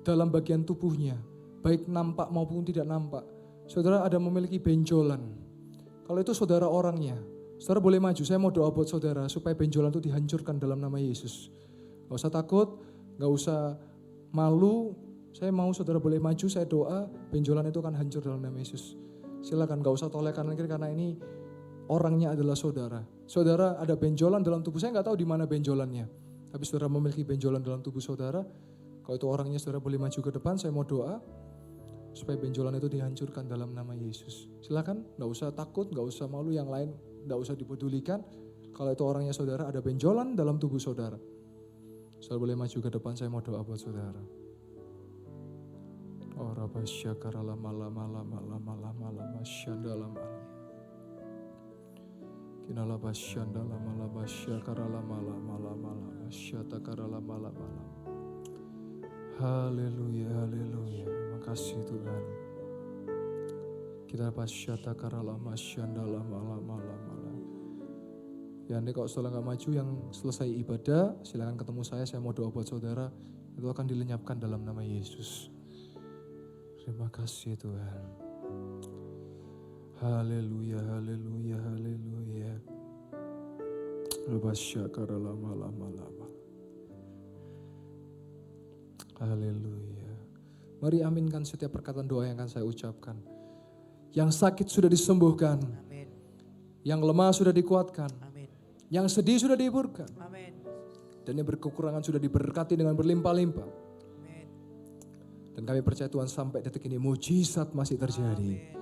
dalam bagian tubuhnya, baik nampak maupun tidak nampak, saudara ada memiliki benjolan. Kalau itu saudara orangnya, saudara boleh maju. Saya mau doa buat saudara supaya benjolan itu dihancurkan dalam nama Yesus. Gak usah takut, gak usah malu. Saya mau saudara boleh maju, saya doa benjolan itu akan hancur dalam nama Yesus. Silakan, gak usah toleh kanan kiri karena ini orangnya adalah saudara. Saudara ada benjolan dalam tubuh, saya gak tahu di mana benjolannya. Tapi saudara memiliki benjolan dalam tubuh saudara. Kalau itu orangnya, saudara boleh maju ke depan, saya mau doa supaya benjolan itu dihancurkan dalam nama Yesus. Silakan, gak usah takut, gak usah malu, yang lain gak usah dipedulikan. Kalau itu orangnya saudara, ada benjolan dalam tubuh saudara. Saudara boleh maju ke depan, saya mau doa buat saudara. Oh rabasya karalama lama lama lama lama lama syanda lama. Kinala basyanda lama lama sya karalama lama lama lama syata karalama lama lama. Haleluya haleluya. Makasih Tuhan. Kita basyata karalama syanda lama lama lama lama. Ya ini kalau saudara gak maju yang selesai ibadah, silakan ketemu saya mau doa buat saudara, itu akan dilenyapkan dalam nama Yesus. Terima kasih Tuhan. Haleluya, haleluya, haleluya. Lebasyakara lama. Haleluya. Mari aminkan setiap perkataan doa yang akan saya ucapkan. Yang sakit sudah disembuhkan. Yang lemah sudah dikuatkan. Yang sedih sudah dihiburkan. Dan yang berkekurangan sudah diberkati dengan berlimpah-limpah. Dan kami percaya Tuhan sampai detik ini mujizat masih terjadi.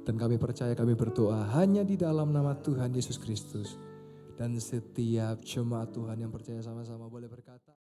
Dan kami percaya, kami berdoa hanya di dalam nama Tuhan Yesus Kristus. Dan setiap jemaat Tuhan yang percaya sama-sama boleh berkata.